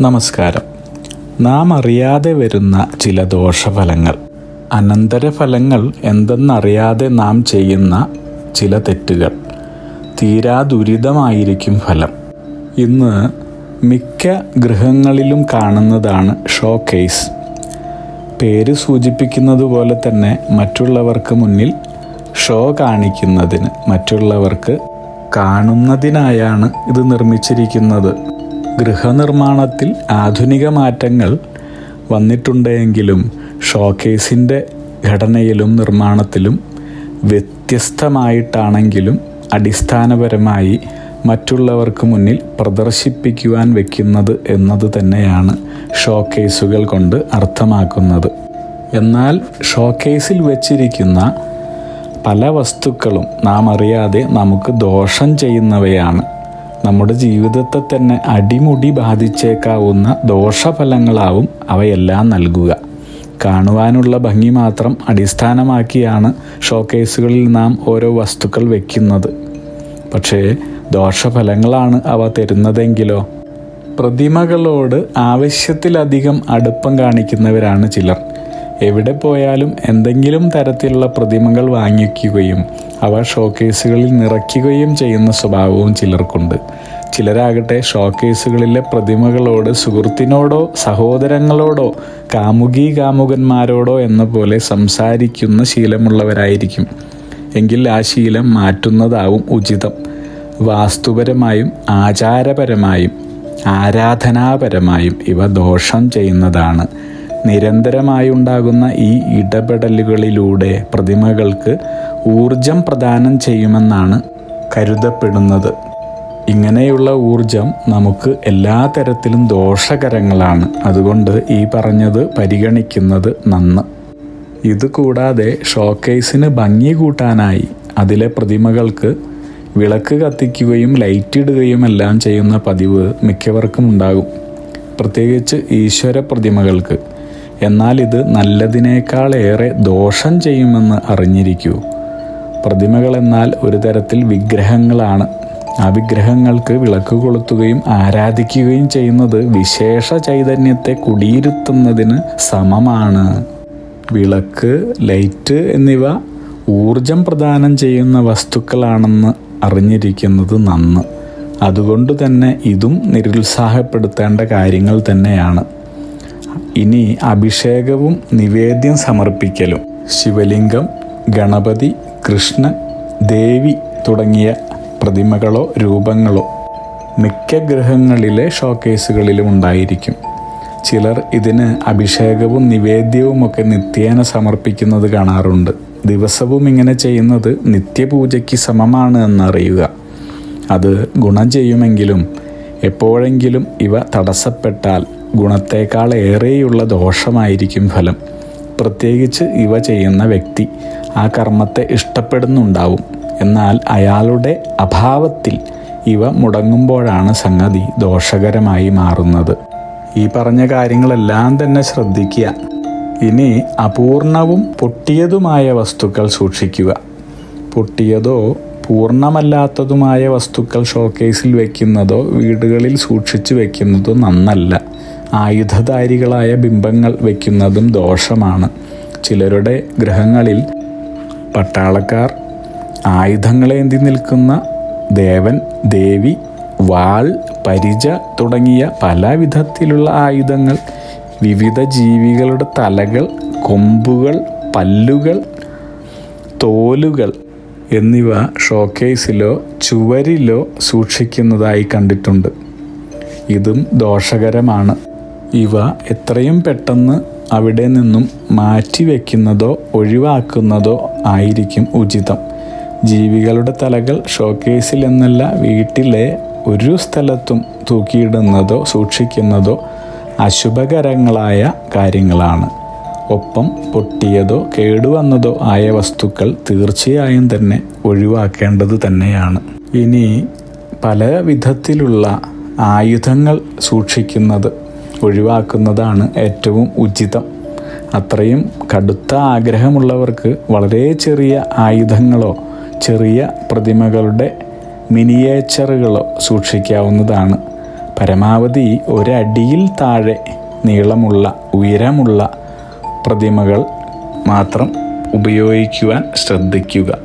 നമസ്കാരം. നാം അറിയാതെ വരുന്ന ചില ദോഷഫലങ്ങൾ, അനന്തരഫലങ്ങൾ എന്തെന്നറിയാതെ നാം ചെയ്യുന്ന ചില തെറ്റുകൾ, തീരാ ദുരിതമായിരിക്കും ഫലം. ഇന്ന് മിക്ക ഗൃഹങ്ങളിലും കാണുന്നതാണ് ഷോക്കേസ്. പേര് സൂചിപ്പിക്കുന്നത് പോലെ തന്നെ മറ്റുള്ളവർക്ക് മുന്നിൽ ഷോ കാണിക്കുന്നതിന്, മറ്റുള്ളവർക്ക് കാണുന്നതിനായാണ് ഇത് നിർമ്മിച്ചിരിക്കുന്നത്. ഗൃഹനിർമ്മാണത്തിൽ ആധുനിക മാറ്റങ്ങൾ വന്നിട്ടുണ്ടെങ്കിലും ഷോക്കേസിൻ്റെ ഘടനയിലും നിർമ്മാണത്തിലും വ്യത്യസ്തമായിട്ടാണെങ്കിലും അടിസ്ഥാനപരമായി മറ്റുള്ളവർക്ക് മുന്നിൽ പ്രദർശിപ്പിക്കുവാൻ വയ്ക്കുന്നത് എന്നത് തന്നെയാണ് ഷോക്കേസുകൾ കൊണ്ട് അർത്ഥമാക്കുന്നത്. എന്നാൽ ഷോക്കേസിൽ വച്ചിരിക്കുന്ന പല വസ്തുക്കളും നാം അറിയാതെ നമുക്ക് ദോഷം ചെയ്യുന്നവയാണ്. നമ്മുടെ ജീവിതത്തെ തന്നെ അടിമുടി ബാധിച്ചേക്കാവുന്ന ദോഷഫലങ്ങളാവും അവയെല്ലാം നൽകുക. കാണുവാനുള്ള ഭംഗി മാത്രം അടിസ്ഥാനമാക്കിയാണ് ഷോക്കേസുകളിൽ നാം ഓരോ വസ്തുക്കൾ വയ്ക്കുന്നത്. പക്ഷേ ദോഷഫലങ്ങളാണ് അവ തരുന്നതെങ്കിലോ? പ്രതിമകളോട് ആവശ്യത്തിലധികം അടുപ്പം കാണിക്കുന്നവരാണ് ചിലർ. എവിടെ പോയാലും എന്തെങ്കിലും തരത്തിലുള്ള പ്രതിമകൾ വാങ്ങിക്കുകയും അവ ഷോക്കേസുകളിൽ നിറയ്ക്കുകയും ചെയ്യുന്ന സ്വഭാവവും ചിലർക്കുണ്ട്. ചിലരാകട്ടെ ഷോക്കേസുകളിലെ പ്രതിമകളോട് സുഹൃത്തിനോടോ സഹോദരങ്ങളോടോ കാമുകന്മാരോടോ എന്ന പോലെ സംസാരിക്കുന്ന ശീലമുള്ളവരായിരിക്കും. എങ്കിൽ ആ ശീലം മാറ്റുന്നതാവും ഉചിതം. വാസ്തുപരമായും ആചാരപരമായും ആരാധനാപരമായും ഇവ ദോഷം ചെയ്യുന്നതാണ്. നിരന്തരമായുണ്ടാകുന്ന ഈ ഇടപെടലുകളിലൂടെ പ്രതിമകൾക്ക് ഊർജം പ്രദാനം ചെയ്യുമെന്നാണ് കരുതപ്പെടുന്നത്. ഇങ്ങനെയുള്ള ഊർജം നമുക്ക് എല്ലാ തരത്തിലും ദോഷകരങ്ങളാണ്. അതുകൊണ്ട് ഈ പറഞ്ഞത് പരിഗണിക്കുന്നത് നന്ന്. ഇതുകൂടാതെ ഷോക്കേസിന് ഭംഗി കൂട്ടാനായി അതിലെ പ്രതിമകൾക്ക് വിളക്ക് കത്തിക്കുകയും ലൈറ്റിടുകയും എല്ലാം ചെയ്യുന്ന പതിവ് മിക്കവർക്കും ഉണ്ടാകും, പ്രത്യേകിച്ച് ഈശ്വര പ്രതിമകൾക്ക്. എന്നാൽ ഇത് നല്ലതിനേക്കാളേറെ ദോഷം ചെയ്യുമെന്ന് അറിഞ്ഞിരിക്കൂ. പ്രതിമകൾ എന്നാൽ ഒരു തരത്തിൽ വിഗ്രഹങ്ങളാണ്. ആ വിഗ്രഹങ്ങൾക്ക് വിളക്ക് കൊളുത്തുകയും ആരാധിക്കുകയും ചെയ്യുന്നത് വിശേഷ ചൈതന്യത്തെ കുടിയിരുത്തുന്നതിന് സമമാണ്. വിളക്ക്, ലൈറ്റ് എന്നിവ ഊർജം പ്രദാനം ചെയ്യുന്ന വസ്തുക്കളാണെന്ന് അറിഞ്ഞിരിക്കുന്നത് നന്ന്. അതുകൊണ്ട് തന്നെ ഇതും നിരുത്സാഹപ്പെടുത്തേണ്ട കാര്യങ്ങൾ തന്നെയാണ്. ഇനി അഭിഷേകവും നിവേദ്യം സമർപ്പിക്കലും. ശിവലിംഗം, ഗണപതി, കൃഷ്ണൻ, ദേവി തുടങ്ങിയ പ്രതിമകളോ രൂപങ്ങളോ മിക്ക ഗൃഹങ്ങളിലെ ഷോക്കേസുകളിലും ഉണ്ടായിരിക്കും. ചിലർ ഇതിന് അഭിഷേകവും നിവേദ്യവുമൊക്കെ നിത്യേന സമർപ്പിക്കുന്നത് കാണാറുണ്ട്. ദിവസവും ഇങ്ങനെ ചെയ്യുന്നത് നിത്യപൂജയ്ക്ക് സമമാണ് എന്നറിയുക. അത് ഗുണം ചെയ്യുമെങ്കിലും എപ്പോഴെങ്കിലും ഇവ തടസ്സപ്പെട്ടാൽ ഗുണത്തേക്കാൾ ഏറെയുള്ള ദോഷമായിരിക്കും ഫലം. പ്രത്യേകിച്ച് ഇവ ചെയ്യുന്ന വ്യക്തി ആ കർമ്മത്തെ ഇഷ്ടപ്പെടുന്നുണ്ടാവും. എന്നാൽ അയാളുടെ അഭാവത്തിൽ ഇവ മുടങ്ങുമ്പോഴാണ് സംഗതി ദോഷകരമായി മാറുന്നത്. ഈ പറഞ്ഞ കാര്യങ്ങളെല്ലാം തന്നെ ശ്രദ്ധിക്കുക. ഇനി അപൂർണവും പൊട്ടിയതുമായ വസ്തുക്കൾ സൂക്ഷിക്കുക. പൊട്ടിയതോ പൂർണ്ണമല്ലാത്തതുമായ വസ്തുക്കൾ ഷോക്കേസിൽ വയ്ക്കുന്നതോ വീടുകളിൽ സൂക്ഷിച്ചു വയ്ക്കുന്നതോ നന്നല്ല. ആയുധധാരികളായ ബിംബങ്ങൾ വയ്ക്കുന്നതും ദോഷമാണ്. ചിലരുടെ ഗൃഹങ്ങളിൽ പട്ടാളക്കാർ, ആയുധങ്ങളേന്തി നിൽക്കുന്ന ദേവൻ, ദേവി, വാൾ, പരിച തുടങ്ങിയ പല വിധത്തിലുള്ള ആയുധങ്ങൾ, വിവിധ ജീവികളുടെ തലകൾ, കൊമ്പുകൾ, പല്ലുകൾ, തോലുകൾ എന്നിവ ഷോക്കേസിലോ ചുവരിലോ സൂക്ഷിക്കുന്നതായി കണ്ടിട്ടുണ്ട്. ഇതും ദോഷകരമാണ്. ഇവ എത്രയും പെട്ടെന്ന് അവിടെ നിന്നും മാറ്റിവെക്കുന്നതോ ഒഴിവാക്കുന്നതോ ആയിരിക്കും ഉചിതം. ജീവികളുടെ തലകൾ ഷോക്കേസിൽ എന്നല്ല വീട്ടിലെ ഒരു സ്ഥലത്തും തൂക്കിയിടുന്നതോ സൂക്ഷിക്കുന്നതോ അശുഭകരങ്ങളായ കാര്യങ്ങളാണ്. ഒപ്പം പൊട്ടിയതോ കേടുവന്നതോ ആയ വസ്തുക്കൾ തീർച്ചയായും തന്നെ ഒഴിവാക്കേണ്ടത് തന്നെയാണ്. ഇനി പല വിധത്തിലുള്ള ആയുധങ്ങൾ സൂക്ഷിക്കുന്നത് ഒഴിവാക്കുന്നതാണ് ഏറ്റവും ഉചിതം. അത്രയും കടുത്ത ആഗ്രഹമുള്ളവർക്ക് വളരെ ചെറിയ ആയുധങ്ങളോ ചെറിയ പ്രതിമകളുടെ മിനിയേച്ചറുകളോ സൂക്ഷിക്കാവുന്നതാണ്. പരമാവധി ഒരടിയിൽ താഴെ നീളമുള്ള ഉയരമുള്ള പ്രതിമകൾ മാത്രം ഉപയോഗിക്കുവാൻ ശ്രദ്ധിക്കുക.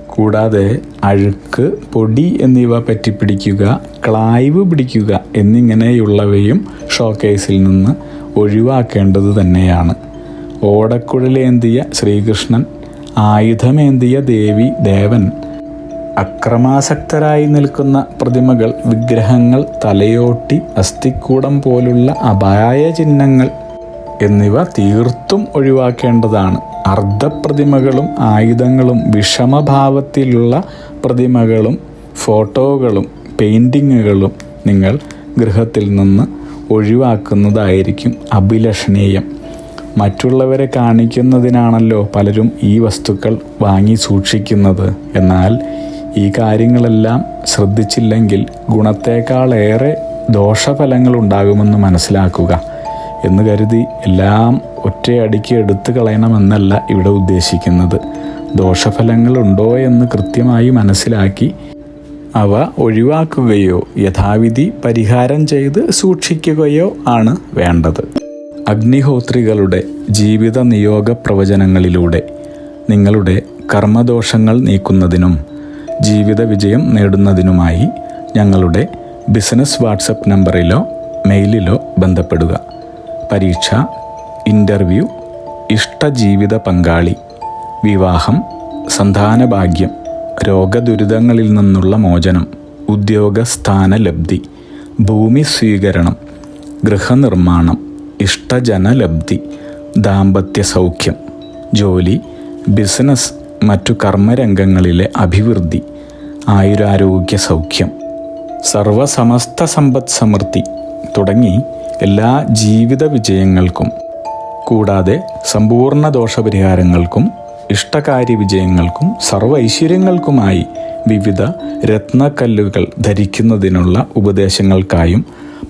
കൂടാതെ അഴുക്ക്, പൊടി എന്നിവ പറ്റിപ്പിടിക്കുക, ക്ലായ്വ് പിടിക്കുക എന്നിങ്ങനെയുള്ളവയും ഷോക്കേസിൽ നിന്ന് ഒഴിവാക്കേണ്ടത് തന്നെയാണ്. ഓടക്കുഴലേന്തിയ ശ്രീകൃഷ്ണൻ, ആയുധമേന്തിയ ദേവി ദേവൻ, അക്രമാസക്തരായി നിൽക്കുന്ന പ്രതിമകൾ, വിഗ്രഹങ്ങൾ, തലയോട്ടി, അസ്ഥിക്കൂടം പോലുള്ള അപായ ചിഹ്നങ്ങൾ എന്നിവ തീർത്തും ഒഴിവാക്കേണ്ടതാണ്. അർദ്ധപ്രതിമകളും ആയുധങ്ങളും വിഷമഭാവത്തിലുള്ള പ്രതിമകളും ഫോട്ടോകളും പെയിൻറ്റിങ്ങുകളും നിങ്ങൾ ഗൃഹത്തിൽ നിന്ന് ഒഴിവാക്കുന്നതായിരിക്കും അഭിലഷണീയം. മറ്റുള്ളവരെ കാണിക്കുന്നതിനാണല്ലോ പലരും ഈ വസ്തുക്കൾ വാങ്ങി സൂക്ഷിക്കുന്നത്. എന്നാൽ ഈ കാര്യങ്ങളെല്ലാം ശ്രദ്ധിച്ചില്ലെങ്കിൽ ഗുണത്തേക്കാളേറെ ദോഷഫലങ്ങളുണ്ടാകുമെന്ന് മനസ്സിലാക്കുക. എന്ന് കരുതി എല്ലാം ഒറ്റയടിക്ക് എടുത്തു കളയണമെന്നല്ല ഇവിടെ ഉദ്ദേശിക്കുന്നത്. ദോഷഫലങ്ങളുണ്ടോ എന്ന് കൃത്യമായി മനസ്സിലാക്കി അവ ഒഴിവാക്കുകയോ യഥാവിധി പരിഹാരം ചെയ്ത് സൂക്ഷിക്കുകയോ ആണ് വേണ്ടത്. അഗ്നിഹോത്രികളുടെ ജീവിത നിയോഗ പ്രവചനങ്ങളിലൂടെ നിങ്ങളുടെ കർമ്മദോഷങ്ങൾ നീക്കുന്നതിനും ജീവിത വിജയം നേടുന്നതിനുമായി ഞങ്ങളുടെ ബിസിനസ് വാട്സപ്പ് നമ്പറിലോ മെയിലിലോ ബന്ധപ്പെടുക. പരീക്ഷ, ഇൻ്റർവ്യൂ, ഇഷ്ടജീവിത പങ്കാളി, വിവാഹം, സന്താനഭാഗ്യം, രോഗദുരിതങ്ങളിൽ നിന്നുള്ള മോചനം, ഉദ്യോഗസ്ഥാനലബ്ധി, ഭൂമി സ്വീകരണം, ഗൃഹനിർമ്മാണം, ഇഷ്ടജനലബ്ധി, ദാമ്പത്യ സൗഖ്യം, ജോലി, ബിസിനസ്, മറ്റു കർമ്മരംഗങ്ങളിലെ അഭിവൃദ്ധി, ആയുരാരോഗ്യ സൗഖ്യം, സർവസമസ്ത സമ്പദ് സമൃദ്ധി തുടങ്ങി എല്ലാ ജീവിത വിജയങ്ങൾക്കും കൂടാതെ സമ്പൂർണ്ണ ദോഷപരിഹാരങ്ങൾക്കും ഇഷ്ടകാര്യ വിജയങ്ങൾക്കും സർവ്വ ഐശ്വര്യങ്ങൾക്കുമായി വിവിധ രത്നക്കല്ലുകൾ ധരിക്കുന്നതിനുള്ള ഉപദേശങ്ങൾക്കായും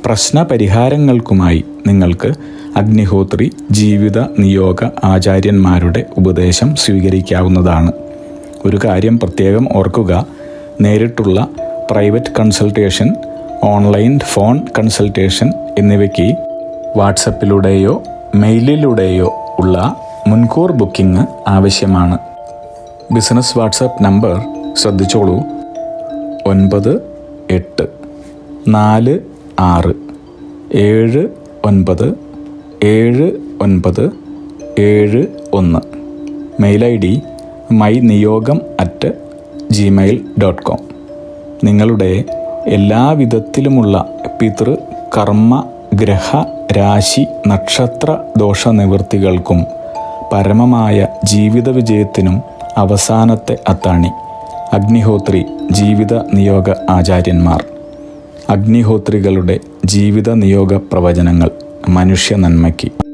പ്രശ്നപരിഹാരങ്ങൾക്കുമായി നിങ്ങൾക്ക് അഗ്നിഹോത്രി ജീവിത നിയോഗ ആചാര്യന്മാരുടെ ഉപദേശം സ്വീകരിക്കാവുന്നതാണ്. ഒരു കാര്യം പ്രത്യേകം ഓർക്കുക, നേരിട്ടുള്ള private consultation, online phone consultation എന്നിവയ്ക്ക് വാട്സപ്പിലൂടെയോ മെയിലിലൂടെയോ ഉള്ള മുൻകൂർ ബുക്കിംഗ് ആവശ്യമാണ്. ബിസിനസ് വാട്സപ്പ് നമ്പർ ശ്രദ്ധിച്ചോളൂ: 9846797971. Mail ID myniyogam@gmail.com. നിങ്ങളുടെ എല്ലാ വിധത്തിലുമുള്ള പിതൃ, കർമ്മ, ഗ്രഹ, രാശി, നക്ഷത്ര ദോഷനിവൃത്തികൾക്കും പരമമായ ജീവിത വിജയത്തിനും അവസാനത്തെ അത്താണി അഗ്നിഹോത്രി ജീവിത നിയോഗ ആചാര്യന്മാർ. അഗ്നിഹോത്രികളുടെ ജീവിത നിയോഗ പ്രവചനങ്ങൾ മനുഷ്യ നന്മയ്ക്ക്.